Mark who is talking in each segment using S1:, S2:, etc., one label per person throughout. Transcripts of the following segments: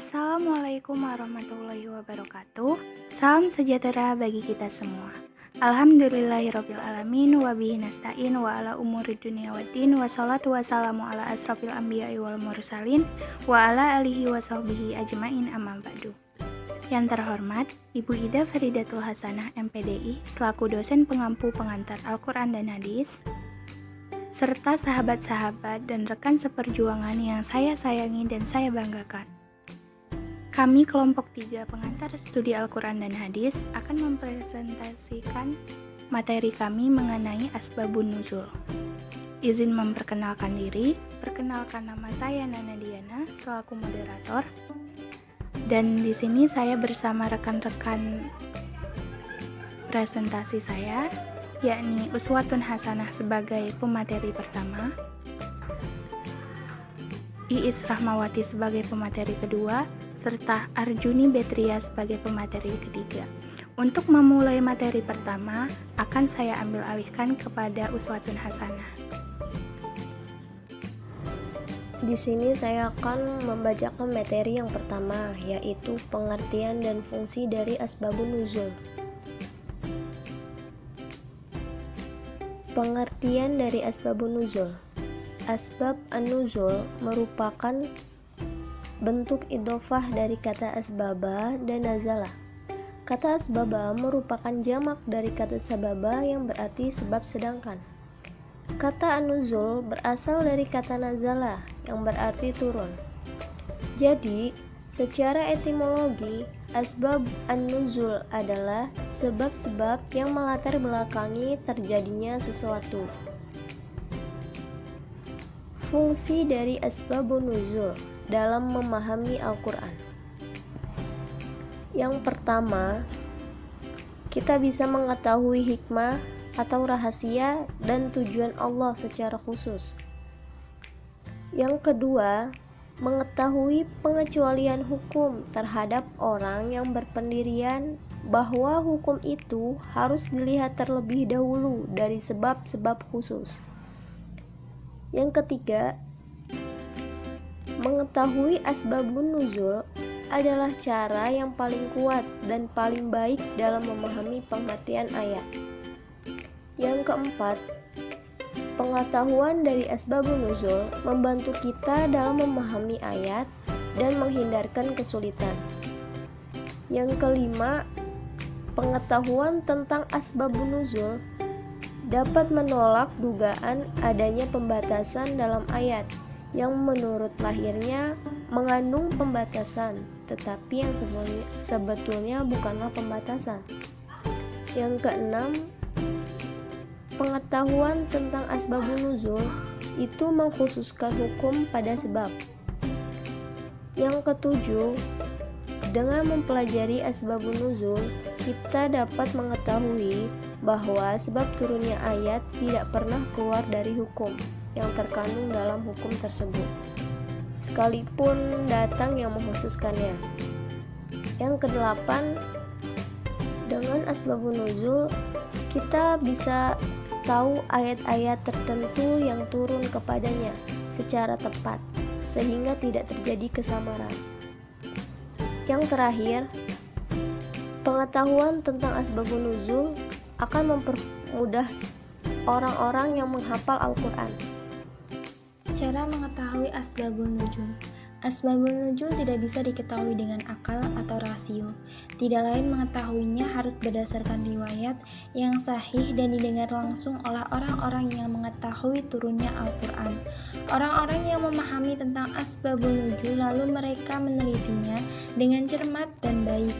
S1: Assalamualaikum warahmatullahi wabarakatuh. Salam sejahtera bagi kita semua. Alhamdulillahirrabbilalamin wa bihi nasta'in wa ala umuri dunia waddin wa salatu wassalamu ala asrafil anbiya'i wal mursalin wa ala alihi wa sahbihi ajmain amma ba'du. Yang terhormat, Ibu Ida Faridatul Hasanah MPDI selaku dosen pengampu pengantar Al-Quran dan Hadis, serta sahabat-sahabat dan rekan seperjuangan yang saya sayangi dan saya banggakan. Kami kelompok 3 pengantar studi Al-Quran dan Hadis akan mempresentasikan materi kami mengenai Asbabun Nuzul. Izin memperkenalkan diri, perkenalkan nama saya Nana Diana selaku moderator. Dan di sini saya bersama rekan-rekan presentasi saya, yakni Uswatun Hasanah sebagai pemateri pertama, Iis Rahmawati sebagai pemateri kedua, serta Arjuni Betria sebagai pemateri ketiga. Untuk memulai materi pertama, akan saya ambil alihkan kepada Uswatun Hasanah.
S2: Di sini saya akan membacakan materi yang pertama, yaitu pengertian dan fungsi dari Asbabun Nuzul. Pengertian dari Asbabun Nuzul. Asbab an-nuzul merupakan bentuk idhofah dari kata asbaba dan nazala. Kata asbaba merupakan jamak dari kata sababa yang berarti sebab sedangkan. Kata an-nuzul berasal dari kata nazala yang berarti turun. Jadi, secara etimologi, asbab an-nuzul adalah sebab-sebab yang melatar belakangi terjadinya sesuatu. Fungsi dari Asbabun Nuzul dalam memahami Al-Quran. Yang pertama, kita bisa mengetahui hikmah atau rahasia dan tujuan Allah secara khusus. Yang kedua, mengetahui pengecualian hukum terhadap orang yang berpendirian bahwa hukum itu harus dilihat terlebih dahulu dari sebab-sebab khusus. Yang ketiga, mengetahui Asbabun Nuzul adalah cara yang paling kuat dan paling baik dalam memahami pengertian ayat. Yang keempat, pengetahuan dari Asbabun Nuzul membantu kita dalam memahami ayat dan menghindarkan kesulitan. Yang kelima, pengetahuan tentang Asbabun Nuzul dapat menolak dugaan adanya pembatasan dalam ayat yang menurut lahirnya mengandung pembatasan, tetapi yang sebetulnya bukanlah pembatasan. Yang keenam, pengetahuan tentang Asbabun Nuzul itu mengkhususkan hukum pada sebab. Yang ketujuh, dengan mempelajari Asbabun Nuzul, kita dapat mengetahui bahwa sebab turunnya ayat tidak pernah keluar dari hukum yang terkandung dalam hukum tersebut, sekalipun datang yang mengkhususkannya. Yang kedelapan, dengan Asbabun Nuzul, kita bisa tahu ayat-ayat tertentu yang turun kepadanya secara tepat, sehingga tidak terjadi kesamaran. Yang terakhir, pengetahuan tentang Asbabun Nuzul akan mempermudah orang-orang yang menghafal Al-Quran.
S3: Cara mengetahui Asbabun Nuzul. Asbabun Nuzul tidak bisa diketahui dengan akal atau rasio. Tidak lain mengetahuinya harus berdasarkan riwayat yang sahih dan didengar langsung oleh orang-orang yang mengetahui turunnya Al-Quran. Orang-orang yang memahami tentang Asbabun Nuzul lalu mereka menelitinya dengan cermat dan baik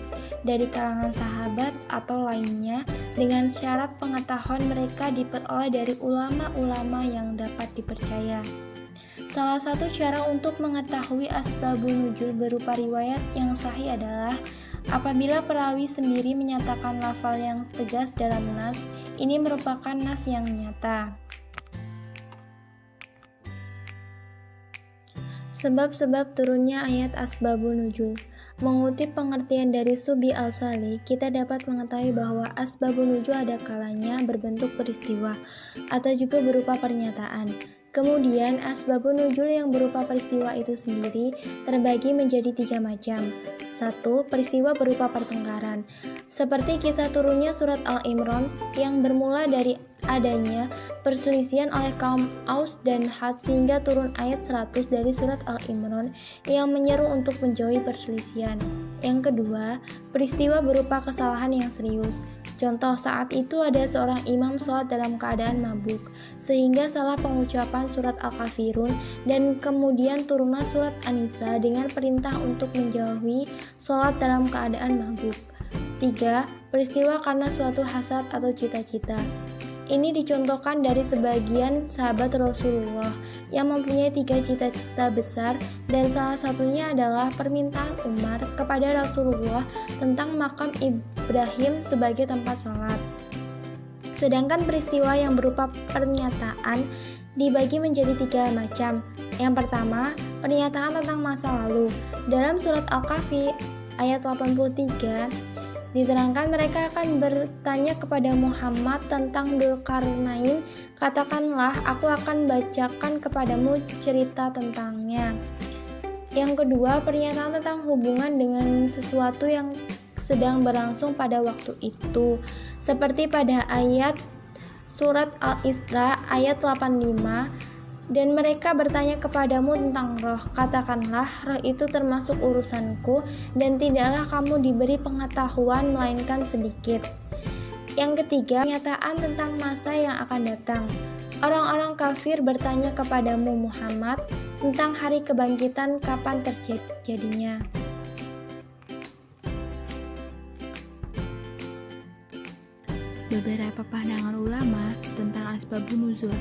S3: dari kalangan sahabat atau lainnya, dengan syarat pengetahuan mereka diperoleh dari ulama-ulama yang dapat dipercaya. Salah satu cara untuk mengetahui Asbabun Nuzul berupa riwayat yang sahih adalah apabila perawi sendiri menyatakan lafal yang tegas dalam nas, ini merupakan nas yang nyata. Sebab-sebab turunnya ayat Asbabun Nuzul. Mengutip pengertian dari Subi Al-Sali, kita dapat mengetahui bahwa Asbabun Nuzul ada kalanya berbentuk peristiwa atau juga berupa pernyataan. Kemudian, asbabun nuzul yang berupa peristiwa itu sendiri terbagi menjadi 3 macam. 1. Peristiwa berupa pertengkaran, seperti kisah turunnya surat Al-Imran yang bermula dari adanya perselisihan oleh kaum Aus dan Had sehingga turun ayat 100 dari surat Al-Imran yang menyeru untuk menjauhi perselisihan. Yang kedua, peristiwa berupa kesalahan yang serius. Contoh, saat itu ada seorang imam sholat dalam keadaan mabuk, sehingga salah pengucapan surat Al-Kafirun dan kemudian turunlah surat An-Nisa dengan perintah untuk menjauhi sholat dalam keadaan mabuk. 3. Peristiwa karena suatu hasad atau cita-cita. Ini dicontohkan dari sebagian sahabat Rasulullah yang mempunyai 3 cita-cita besar dan salah satunya adalah permintaan Umar kepada Rasulullah tentang makam Ibrahim sebagai tempat sholat. Sedangkan peristiwa yang berupa pernyataan dibagi menjadi 3 macam. Yang pertama, pernyataan tentang masa lalu. Dalam surat Al-Kahfi ayat 83 diterangkan mereka akan bertanya kepada Muhammad tentang Dzulkarnain. Katakanlah, aku akan bacakan kepadamu cerita tentangnya. Yang kedua, pernyataan tentang hubungan dengan sesuatu yang sedang berlangsung pada waktu itu. Seperti pada ayat surat Al-Isra ayat 85, dan mereka bertanya kepadamu tentang roh. Katakanlah, roh itu termasuk urusanku dan tidaklah kamu diberi pengetahuan melainkan sedikit. Yang ketiga, pernyataan tentang masa yang akan datang. Orang-orang kafir bertanya kepadamu Muhammad tentang hari kebangkitan, kapan terjadinya.
S1: Beberapa pandangan ulama tentang asbabun nuzul.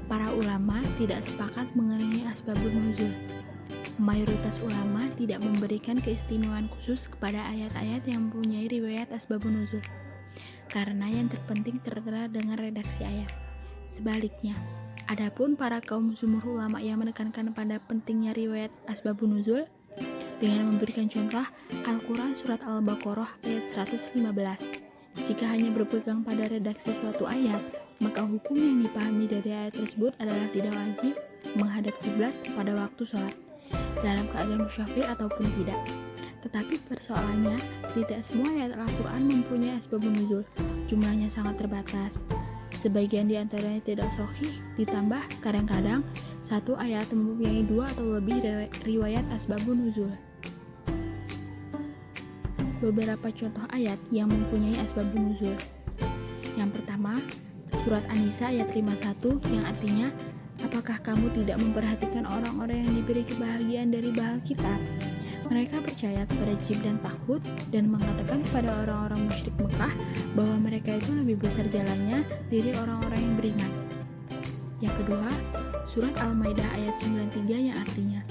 S1: Para ulama tidak sepakat mengenai asbabun nuzul. Mayoritas ulama tidak memberikan keistimewaan khusus kepada ayat-ayat yang mempunyai riwayat asbabun nuzul, karena yang terpenting tertera dengan redaksi ayat. Sebaliknya, adapun para kaum jumhur ulama yang menekankan pada pentingnya riwayat asbabun nuzul dengan memberikan contoh Al-Quran surat Al-Baqarah ayat 115. Jika hanya berpegang pada redaksi suatu ayat, maka hukum yang dipahami dari ayat tersebut adalah tidak wajib menghadap kiblat pada waktu sholat, dalam keadaan musyafir ataupun tidak. Tetapi persoalannya, tidak semua ayat Al-Quran mempunyai asbabun nuzul, jumlahnya sangat terbatas. Sebagian di antaranya tidak sahih, ditambah kadang-kadang satu ayat mempunyai 2 atau lebih riwayat asbabun nuzul. Beberapa contoh ayat yang mempunyai asbabun nuzul. Yang pertama, surat An-Nisa ayat 51 yang artinya, apakah kamu tidak memperhatikan orang-orang yang diberi kebahagiaan dari bahal kitab? Mereka percaya kepada Jib dan Taghut dan mengatakan kepada orang-orang musyrik Mekah bahwa mereka itu lebih besar jalannya dari orang-orang yang beriman. Yang kedua, surat Al-Maidah ayat 93 yang artinya,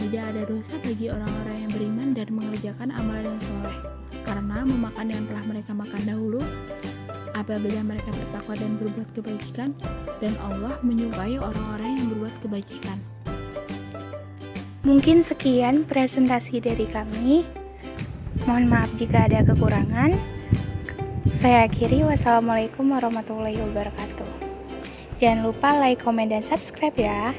S1: tidak ada dosa bagi orang-orang yang beriman dan mengerjakan amalan yang soleh, karena memakan yang telah mereka makan dahulu, apabila mereka bertakwa dan berbuat kebajikan, dan Allah menyukai orang-orang yang berbuat kebajikan.
S4: Mungkin sekian presentasi dari kami. Mohon maaf jika ada kekurangan. Saya akhiri. Wassalamualaikum warahmatullahi wabarakatuh. Jangan lupa like, komen, dan subscribe ya.